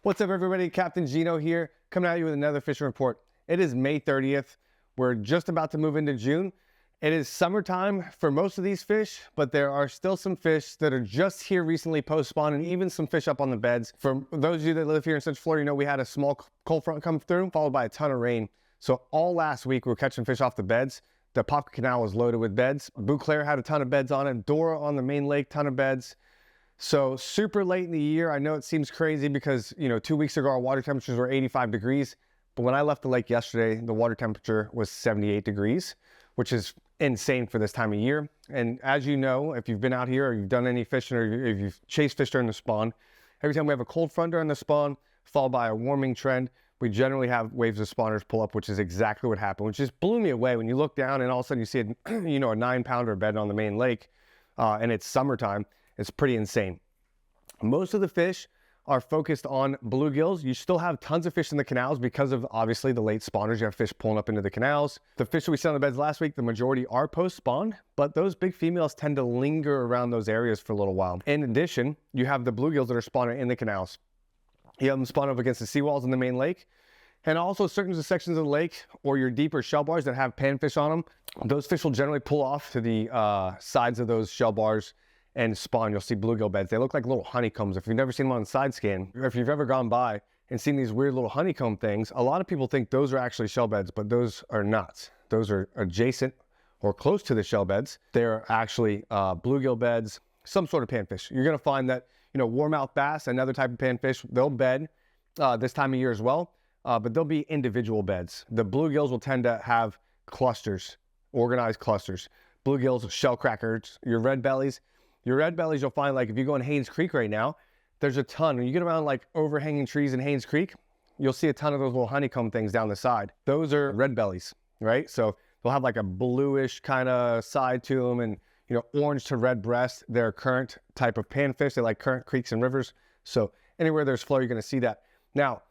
What's up, everybody? Captain Gino here, coming at you with another fishing report. It is May 30th. We're just about to move into June. It is summertime for most of these fish, but there are still some fish that are just here recently post-spawn, and even some fish up on the beds. For those of you that live here in Central Florida, you know we had a small cold front come through, followed by a ton of rain. So all last week, we were catching fish off the beds. The Apopka Canal was loaded with beds. Beauclair had a ton of beds on it. Dora on the main lake, ton of beds. So super late in the year. I know it seems crazy because, 2 weeks ago, our water temperatures were 85 degrees. But when I left the lake yesterday, the water temperature was 78 degrees, which is insane for this time of year. And as you know, if you've been out here or you've done any fishing or if you've chased fish during the spawn, every time we have a cold front during the spawn, followed by a warming trend, we generally have waves of spawners pull up, which is exactly what happened, which just blew me away. When you look down and all of a sudden you see a 9-pounder bed on the main lake and it's summertime, it's pretty insane. Most of the fish are focused on bluegills. You still have tons of fish in the canals because of obviously the late spawners. You have fish pulling up into the canals. The fish that we saw on the beds last week, the majority are post-spawn, but those big females tend to linger around those areas for a little while. In addition, you have the bluegills that are spawning in the canals. You have them spawn up against the seawalls in the main lake, and also certain sections of the lake or your deeper shell bars that have panfish on them. Those fish will generally pull off to the sides of those shell bars and spawn. You'll see bluegill beds. They look like little honeycombs. If you've never seen them on side scan, or if you've ever gone by and seen these weird little honeycomb things, a lot of people think those are actually shell beds, but those are not. Those are adjacent or close to the shell beds. They're actually bluegill beds, some sort of panfish. You're gonna find that, warmouth bass, another type of panfish, they'll bed this time of year as well, but they'll be individual beds. The bluegills will tend to have clusters, organized clusters. Bluegills, shell crackers, your red bellies, you'll find, like if you go in Haynes Creek right now, there's a ton. When you get around like overhanging trees in Haynes Creek, you'll see a ton of those little honeycomb things down the side. Those are red bellies, right? So they'll have like a bluish kind of side to them and, orange to red breast. They're a current type of panfish. They like current creeks and rivers. So anywhere there's flow, you're gonna see that. Now,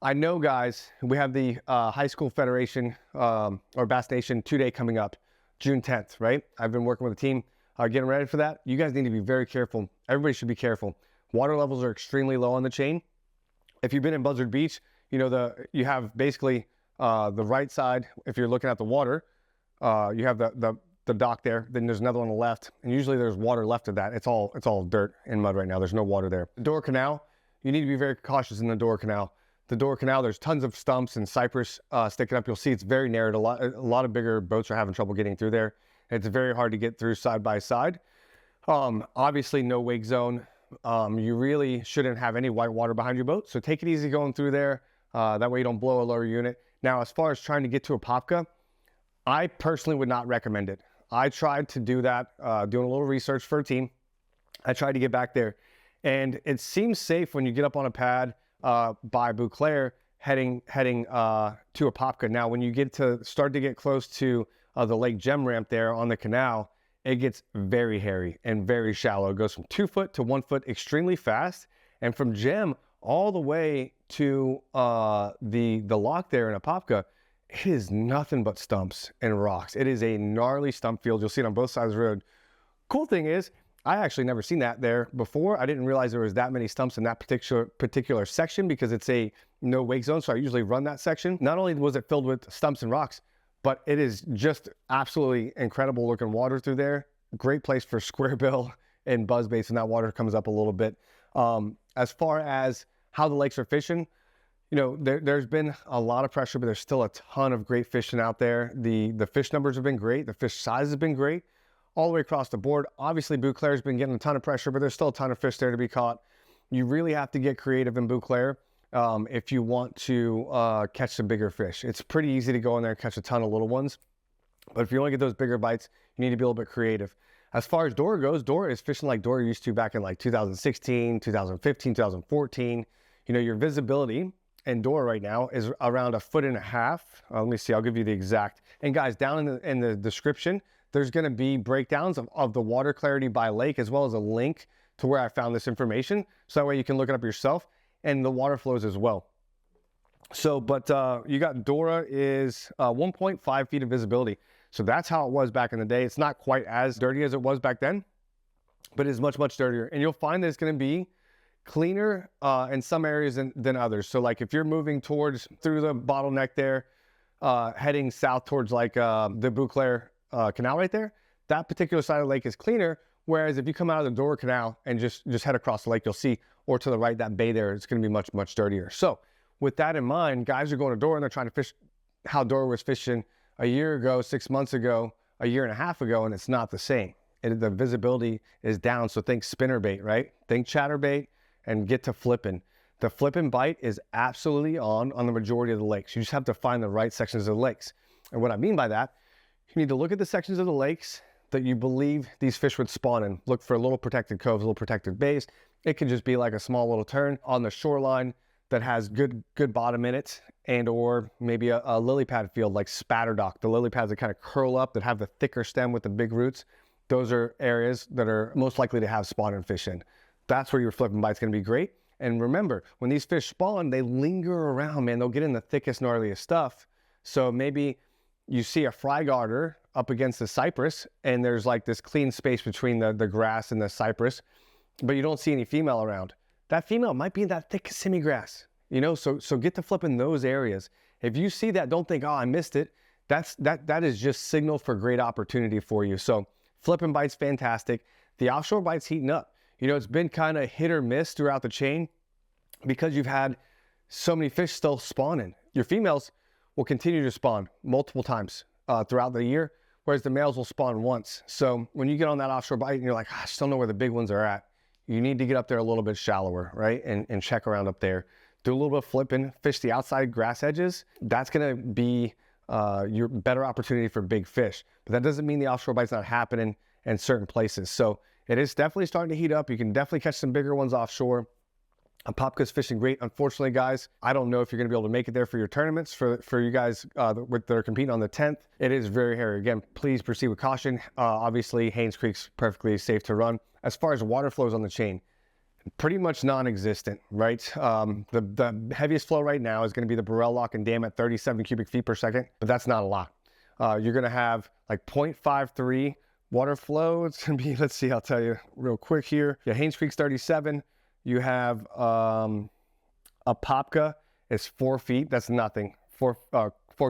I know, guys, we have the High School Federation or Bass Nation 2-day coming up, June 10th, right? I've been working with a team getting ready for that. You guys need to be very careful. Everybody should be careful. Water levels are extremely low on the chain. If you've been in Buzzard Beach, you have basically the right side. If you're looking at the water, you have the dock there. Then there's another on the left, and usually there's water left of that. It's all dirt and mud right now. There's no water there. The Dora Canal, you need to be very cautious in the Dora Canal. The Dora Canal, there's tons of stumps and cypress sticking up. You'll see it's very narrow. A lot of bigger boats are having trouble getting through there. It's very hard to get through side by side. Obviously no wake zone. You really shouldn't have any white water behind your boat. So take it easy going through there. That way you don't blow a lower unit. Now, as far as trying to get to Apopka, I personally would not recommend it. I tried to do that, doing a little research for a team. I tried to get back there, and it seems safe when you get up on a pad by Beauclair heading to Apopka. Now, when you start to get close to the Lake Gem ramp there on the canal, it gets very hairy and very shallow. It goes from 2 foot to 1 foot extremely fast. And from Gem all the way to the lock there in Apopka, it is nothing but stumps and rocks. It is a gnarly stump field. You'll see it on both sides of the road. Cool thing is, I actually never seen that there before. I didn't realize there was that many stumps in that particular section because it's a no wake zone. So I usually run that section. Not only was it filled with stumps and rocks, but it is just absolutely incredible looking water through there. Great place for squarebill and buzzbaits when that water comes up a little bit. As far as how the lakes are fishing, there's been a lot of pressure, but there's still a ton of great fishing out there. The fish numbers have been great. The fish size has been great all the way across the board. Obviously, Beauclair has been getting a ton of pressure, but there's still a ton of fish there to be caught. You really have to get creative in Beauclair if you want to catch some bigger fish. It's pretty easy to go in there and catch a ton of little ones, but if you want to get those bigger bites, you need to be a little bit creative. As far as Dora goes, Dora is fishing like Dora used to back in like 2016, 2015, 2014. Your visibility in Dora right now is around 1.5 feet. Let me see, I'll give you the exact. And guys, down in the description, there's going to be breakdowns of the water clarity by lake, as well as a link to where I found this information. So that way you can look it up yourself, and the water flows as well. So, but you got Dora is 1.5 feet of visibility. So that's how it was back in the day. It's not quite as dirty as it was back then, but it's much, much dirtier. And you'll find that it's going to be cleaner in some areas than others. So like if you're moving through the bottleneck there, heading south towards like the Beauclair canal right there, that particular side of the lake is cleaner. Whereas if you come out of the Dora canal and just head across the lake, you'll see, or to the right, that bay there, it's going to be much, much dirtier. So with that in mind, guys are going to Dora and they're trying to fish how Dora was fishing a year ago, 6 months ago, a year and a half ago, and it's not the same. The visibility is down. So think spinnerbait, right? Think chatterbait and get to flipping. The flip and bite is absolutely on the majority of the lakes. You just have to find the right sections of the lakes. And what I mean by that, you need to look at the sections of the lakes that you believe these fish would spawn in. Look for little protected coves, little protected bays. It could just be like a small little turn on the shoreline that has good bottom in it, and or maybe a lily pad field like spatter dock. The lily pads that kind of curl up, that have the thicker stem with the big roots. Those are areas that are most likely to have spawning fish in. That's where your flip and bite's gonna be great. And remember, when these fish spawn, they linger around, man. They'll get in the thickest, gnarliest stuff. So maybe you see a fry garter up against the cypress and there's like this clean space between the grass and the cypress, but you don't see any female around. That female might be in that thick Kissimmee grass, you know, so get to flipping those areas. If you see that, don't think, oh, I missed it. That is just signal for great opportunity for you. So flip and bite's fantastic. The offshore bite's heating up. You know, it's been kind of hit or miss throughout the chain because you've had so many fish still spawning. Your females will continue to spawn multiple times throughout the year, whereas the males will spawn once. So when you get on that offshore bite and you're like, I just don't know where the big ones are at, you need to get up there a little bit shallower, right? And check around up there. Do a little bit of flipping, fish the outside grass edges. That's gonna be your better opportunity for big fish. But that doesn't mean the offshore bite's not happening in certain places. So it is definitely starting to heat up. You can definitely catch some bigger ones offshore. Apopka's fishing great. Unfortunately, guys, I don't know if you're going to be able to make it there for your tournaments, for you guys that are competing on the 10th. It is very hairy. Again, please proceed with caution. Obviously, Haynes Creek's perfectly safe to run. As far as water flows on the chain, pretty much non-existent, right? The heaviest flow right now is going to be the Burrell Lock and Dam at 37 cubic feet per second, but that's not a lot. You're going to have like 0.53 water flow. It's going to be, let's see, I'll tell you real quick here. Yeah, Haynes Creek's 37. You have Apopka is 4 feet. That's nothing. 4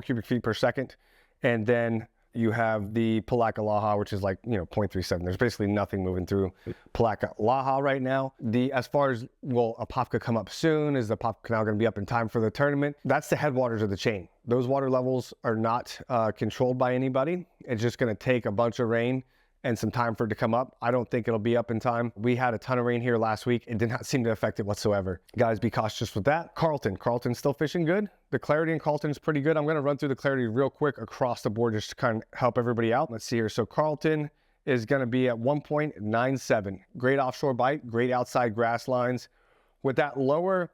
cubic feet per second. And then you have the Palaka-Laha, which is like, you know, 0.37. There's basically nothing moving through Palaka-Laha right now. As far as, will Apopka come up soon? Is the Apopka Canal going to be up in time for the tournament? That's the headwaters of the chain. Those water levels are not controlled by anybody. It's just going to take a bunch of rain and some time for it to come up. I don't think it'll be up in time. We had a ton of rain here last week. It did not seem to affect it whatsoever. Guys, be cautious with that. Carlton's still fishing good. The clarity in Carlton is pretty good. I'm gonna run through the clarity real quick across the board just to kind of help everybody out. Let's see here. So Carlton is gonna be at 1.97. Great offshore bite, great outside grass lines. With that lower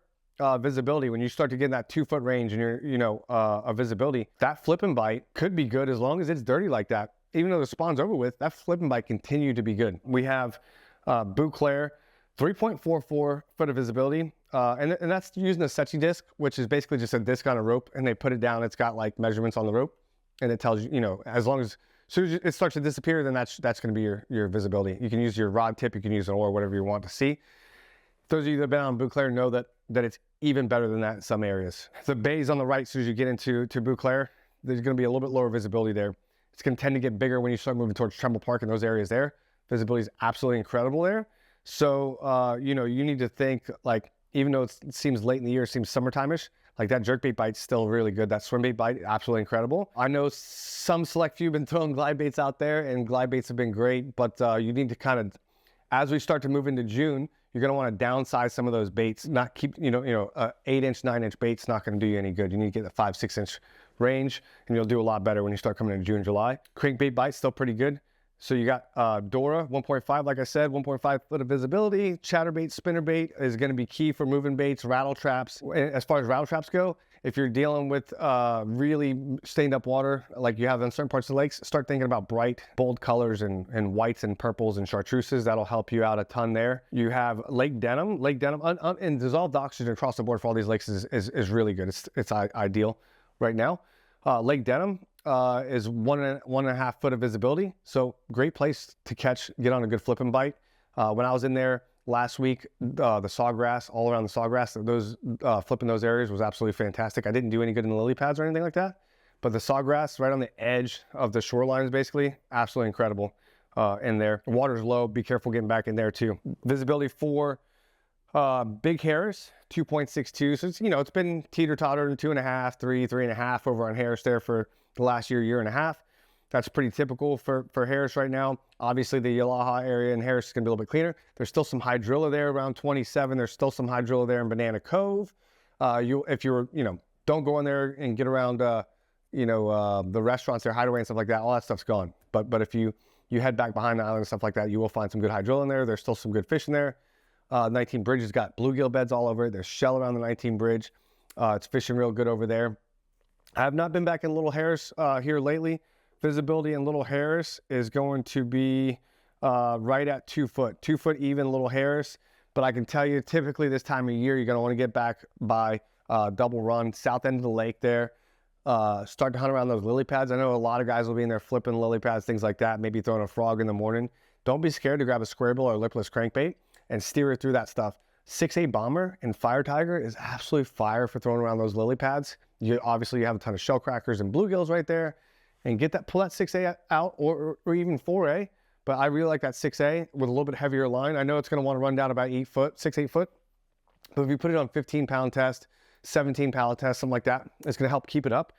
visibility, when you start to get in that 2 foot range and you're, you know, a visibility, that flip and bite could be good as long as it's dirty like that. Even though the spawn's over with, that flip and bite continue to be good. We have Beauclair, 3.44 foot of visibility. And that's using a Sechi disc, which is basically just a disc on a rope, and they put it down. It's got like measurements on the rope, and it tells you, you know, as soon as it starts to disappear, then that's going to be your visibility. You can use your rod tip, you can use an oar, whatever you want to see. Those of you that have been on Beauclair know that it's even better than that in some areas. The bays on the right, as soon as you get into Beauclair, there's going to be a little bit lower visibility there. It's going to tend to get bigger when you start moving towards Trumbull Park and those areas there. Visibility is absolutely incredible there. So, you know, you need to think, like, even though it seems late in the year, it seems summertime-ish, like that jerkbait bite's still really good. That swimbait bite, absolutely incredible. I know some select few have been throwing glide baits out there, and glide baits have been great, but you need to kind of, as we start to move into June, you're going to want to downsize some of those baits, not keep, 8-inch, 9-inch bait's not going to do you any good. You need to get the 5-6-inch range, and you'll do a lot better when you start coming into June, July. Crankbait bite, still pretty good. So you got Dora, 1.5, like I said, 1.5 foot of visibility. Chatterbait, spinnerbait is going to be key for moving baits, rattle traps. As far as rattle traps go, if you're dealing with really stained up water like you have in certain parts of the lakes, start thinking about bright, bold colors and whites and purples and chartreuses. That'll help you out a ton there. You have Lake Denham. Lake Denham, and dissolved oxygen across the board for all these lakes is really good. It's ideal right now. Lake Denham is 1.5 foot of visibility. So great place to get on a good flip and bite. When I was in there last week. The sawgrass, all around the sawgrass, those flipping those areas was absolutely fantastic. I didn't do any good in the lily pads or anything like that, but the sawgrass right on the edge of the shorelines, basically, absolutely incredible in there. Water's low. Be careful getting back in there too. Visibility for big Harris, 2.62. So it's, you know, it's been teeter-totter 2.5, 3.5 over on Harris there for the last year and a half. That's pretty typical for Harris right now. Obviously, the Yalaha area in Harris is going to be a little bit cleaner. There's still some hydrilla there around 27. There's still some hydrilla there in Banana Cove. If you're, you know, don't go in there and get around, the restaurants there, Hideaway and stuff like that. All that stuff's gone. But if you head back behind the island and stuff like that, you will find some good hydrilla in there. There's still some good fish in there. 19 Bridge has got bluegill beds all over it. There's shell around the 19 Bridge. It's fishing real good over there. I have not been back in Little Harris here lately. Visibility in Little Harris is going to be right at 2 foot. 2 foot even Little Harris. But I can tell you, typically this time of year, you're going to want to get back by Double Run, south end of the lake there. Start to hunt around those lily pads. I know a lot of guys will be in there flipping lily pads, things like that, maybe throwing a frog in the morning. Don't be scared to grab a square bill or lipless crankbait and steer it through that stuff. 6A Bomber and Fire Tiger is absolutely fire for throwing around those lily pads. Obviously, you have a ton of shell crackers and bluegills right there. And pull that 6A out or even 4A. But I really like that 6A with a little bit heavier line. I know it's going to want to run down about 8 foot, 8 foot. But if you put it on 15-pound test, 17-pallet test, something like that, it's going to help keep it up.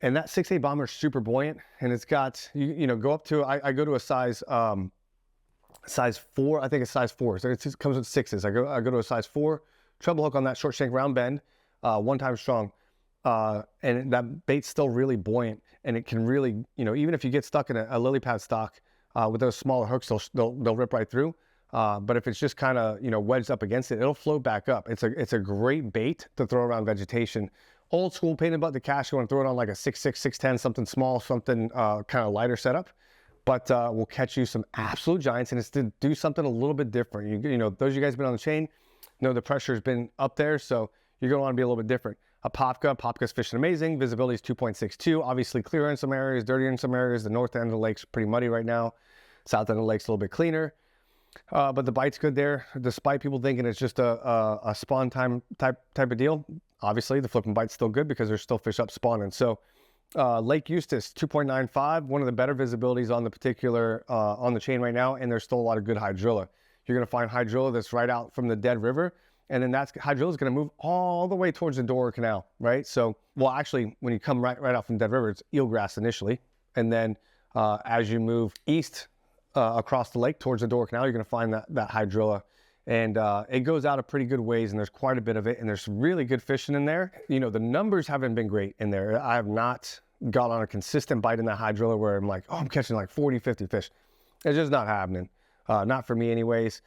And that 6A Bomber is super buoyant. And it's got, go up to, I go to a size 4. I think it's size 4. So it comes with 6s. I go to a size 4. Treble hook on that short shank round bend, 1 time strong. And that bait's still really buoyant. And it can really, even if you get stuck in a lily pad stock with those smaller hooks, they'll rip right through. But if it's just kind of, wedged up against it, it'll float back up. It's a great bait to throw around vegetation. Old school painted butt to cast, you want to throw it on like a 6'6", 6'10", something small, something kind of lighter setup. But we'll catch you some absolute giants, and it's to do something a little bit different. Those of you guys been on the chain know the pressure's been up there, so you're going to want to be a little bit different. Apopka's fishing amazing. Visibility is 2.62. Obviously clearer in some areas, dirtier in some areas. The north end of the lake's pretty muddy right now. South end of the lake's a little bit cleaner. But the bite's good there, despite people thinking it's just a spawn time type of deal. Obviously, the flipping bite's still good because there's still fish up spawning. So Lake Eustis, 2.95, one of the better visibilities on the particular, on the chain right now, and there's still a lot of good hydrilla. You're going to find hydrilla that's right out from the dead river. And then hydrilla is going to move all the way towards the Dora Canal, right? So, well, actually, when you come right out from Dead River, it's eelgrass initially. And then as you move east across the lake towards the Dora Canal, you're going to find that hydrilla. And it goes out a pretty good ways, and there's quite a bit of it. And there's really good fishing in there. The numbers haven't been great in there. I have not got on a consistent bite in that hydrilla where I'm like, oh, I'm catching like 40, 50 fish. It's just not happening. Not for me anyways.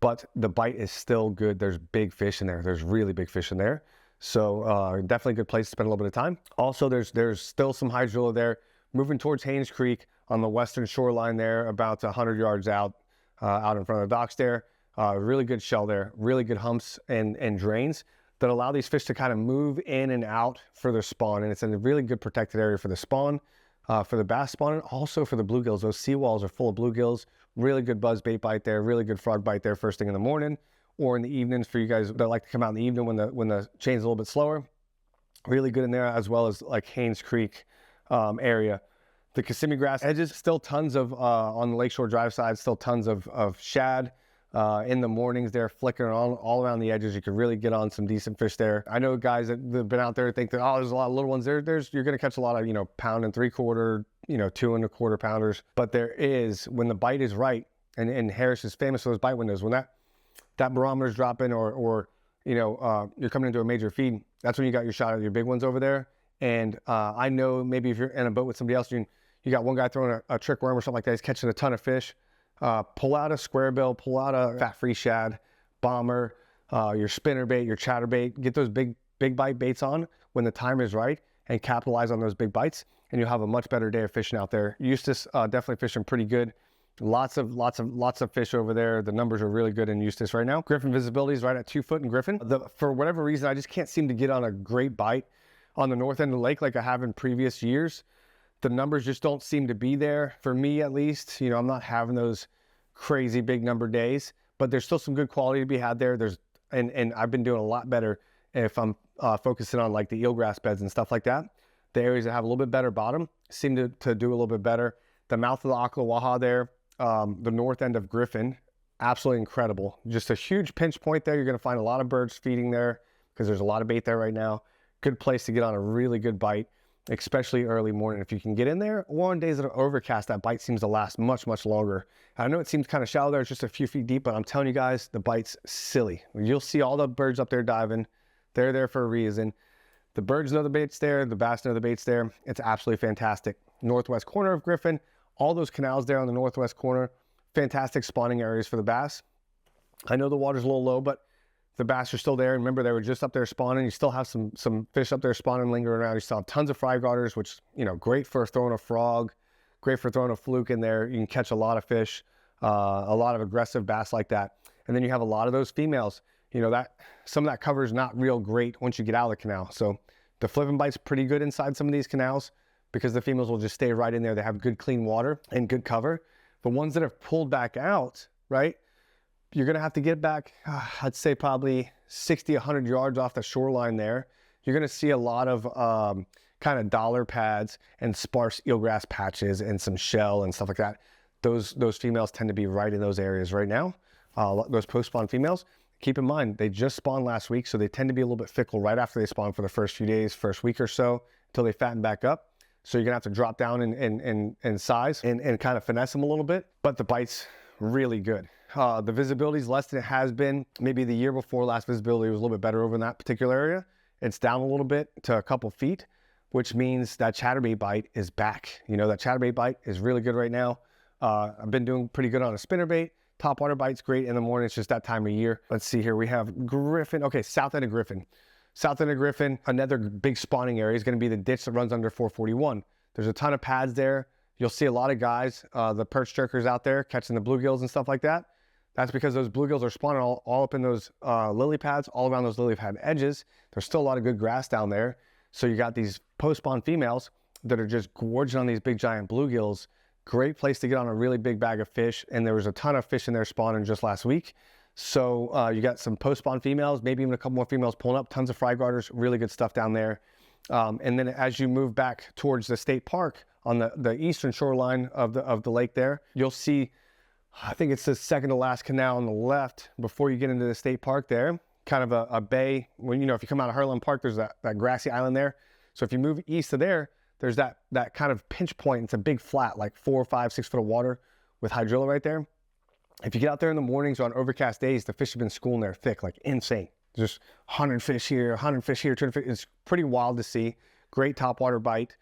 But the bite is still good. There's big fish in there. There's really big fish in there. So definitely a good place to spend a little bit of time. Also, there's still some hydrilla there. Moving towards Haynes Creek on the western shoreline there, about 100 yards out in front of the docks there. Really good shell there. Really good humps and drains that allow these fish to kind of move in and out for their spawn. And it's in a really good protected area for the spawn, for the bass spawn, and also for the bluegills. Those seawalls are full of bluegills. Really good buzz bait bite there, really good frog bite there first thing in the morning or in the evenings for you guys that like to come out in the evening when the chain's a little bit slower. Really good in there, as well as like Haynes Creek area. The Kissimmee grass edges, still tons of, on the Lakeshore Drive side, still tons of shad. In the mornings they're flickering all around the edges. You can really get on some decent fish there. I know guys that have been out there think that, oh, there's a lot of little ones there. You're going to catch a lot of, 1.75 pound, 2.25 pounders. But there is, when the bite is right, and Harris is famous for those bite windows, when that barometer's dropping or you're coming into a major feed, that's when you got your shot at your big ones over there. And I know maybe if you're in a boat with somebody else, you got one guy throwing a trick worm or something like that, he's catching a ton of fish. Pull out a square bill, pull out a fat-free shad, bomber, your spinner bait, your chatter bait. Get those big bite baits on when the time is right and capitalize on those big bites, and you'll have a much better day of fishing out there. Eustis definitely fishing pretty good. Lots of fish over there. The numbers are really good in Eustis right now. Griffin visibility is right at 2 foot in Griffin. For whatever reason, I just can't seem to get on a great bite on the north end of the lake like I have in previous years. The numbers just don't seem to be there, for me at least. I'm not having those crazy big number days, but there's still some good quality to be had there. And I've been doing a lot better if I'm focusing on like the eelgrass beds and stuff like that. The areas that have a little bit better bottom seem to do a little bit better. The mouth of the Ocklawaha there, the north end of Griffin, absolutely incredible. Just a huge pinch point there. You're going to find a lot of birds feeding there because there's a lot of bait there right now. Good place to get on a really good bite, especially early morning. If you can get in there, or on days that are overcast, that bite seems to last much, much longer. I know it seems kind of shallow there. It's just a few feet deep, but I'm telling you guys, the bite's silly. You'll see all the birds up there diving. They're there for a reason. The birds know the bait's there. The bass know the bait's there. It's absolutely fantastic. Northwest corner of Griffin, all those canals there on the northwest corner, fantastic spawning areas for the bass. I know the water's a little low, but the bass are still there. Remember, they were just up there spawning. You still have some fish up there spawning, lingering around. You still have tons of fry garters, which, you know, great for throwing a frog, great for throwing a fluke in there. You can catch a lot of fish, a lot of aggressive bass like that. And then you have a lot of those females. You know, that some of that cover is not real great once you get out of the canal. So the flip and bite's pretty good inside some of these canals because the females will just stay right in there. They have good clean water and good cover. The ones that have pulled back out, right, you're going to have to get back, I'd say probably 60, 100 yards off the shoreline there. You're going to see a lot of kind of dollar pads and sparse eelgrass patches and some shell and stuff like that. Those females tend to be right in those areas right now, those post-spawn females. Keep in mind, they just spawned last week, so they tend to be a little bit fickle right after they spawn for the first few days, first week or so, until they fatten back up. So you're gonna have to drop down in size and kind of finesse them a little bit, but the bite's really good. The visibility is less than it has been. Maybe the year before, last visibility was a little bit better over in that particular area. It's down a little bit to a couple feet, which means that chatterbait bite is back. You know, that chatterbait bite is really good right now. I've been doing pretty good on a spinnerbait. Topwater bite's great in the morning. It's just that time of year. Let's see here. We have Griffin. Okay, south end of Griffin. South end of Griffin, another big spawning area is going to be the ditch that runs under 441. There's a ton of pads there. You'll see a lot of guys, the perch jerkers out there catching the bluegills and stuff like that. That's because those bluegills are spawning all up in those lily pads, all around those lily pad edges. There's still a lot of good grass down there. So you got these post-spawn females that are just gorging on these big giant bluegills. Great place to get on a really big bag of fish. And there was a ton of fish in there spawning just last week. So you got some post-spawn females, maybe even a couple more females pulling up, tons of fry garters, really good stuff down there. And then as you move back towards the state park on the eastern shoreline of the lake there, you'll see, I think it's the second to last canal on the left before you get into the state park there, kind of a bay. When, you know, if you come out of Harlan Park, there's that grassy island there. So if you move east of there, there's that kind of pinch point. It's a big flat, like 4, 5, 6 foot of water with hydrilla right there. If you get out there in the mornings or on overcast days, the fish have been schooling there thick, like insane. Just 100 fish here, 100 fish here, 200 fish. It's pretty wild to see. Great topwater bite,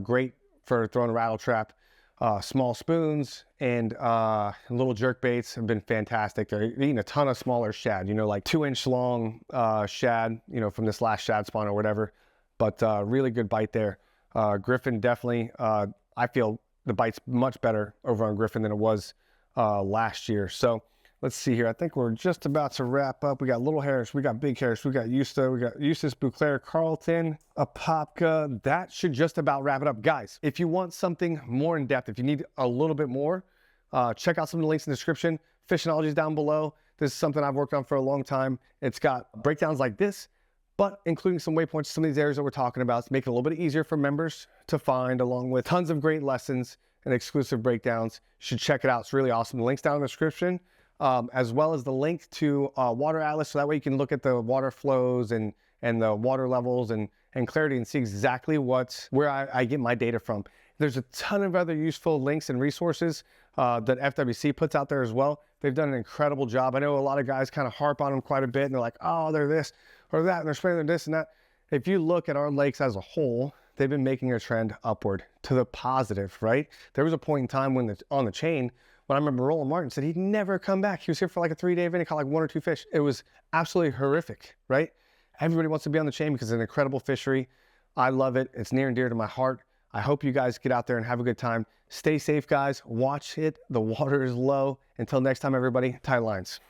great for throwing a rattle trap. Small spoons and little jerk baits have been fantastic. They're eating a ton of smaller shad, you know, like 2-inch long shad, you know, from this last shad spawn or whatever. But really good bite there. Griffin definitely, I feel the bite's much better over on Griffin than it was last year. So let's see here. I think we're just about to wrap up. We got Little Harris, we got Big Harris, we got Eustis, we got Eustis, Beauclair, Carlton, Apopka. That should just about wrap it up. Guys, if you want something more in depth, if you need a little bit more, check out some of the links in the description. Fishnology is down below. This is something I've worked on for a long time. It's got breakdowns like this, but including some waypoints, some of these areas that we're talking about, to make it a little bit easier for members to find, along with tons of great lessons and exclusive breakdowns. You should check it out. It's really awesome. The link's down in the description, as well as the link to Water Atlas, so that way you can look at the water flows and the water levels and clarity and see exactly where I get my data from. There's a ton of other useful links and resources that FWC puts out there as well. They've done an incredible job. I know a lot of guys kind of harp on them quite a bit, and they're like, oh, they're this or that, and they're spraying this and that. If you look at our lakes as a whole, they've been making a trend upward to the positive, right? There was a point in time when on the chain, when I remember Roland Martin said he'd never come back. He was here for like a 3-day event. He caught like 1 or 2 fish. It was absolutely horrific, right? Everybody wants to be on the chain because it's an incredible fishery. I love it. It's near and dear to my heart. I hope you guys get out there and have a good time. Stay safe, guys. Watch it. The water is low. Until next time, everybody, tight lines.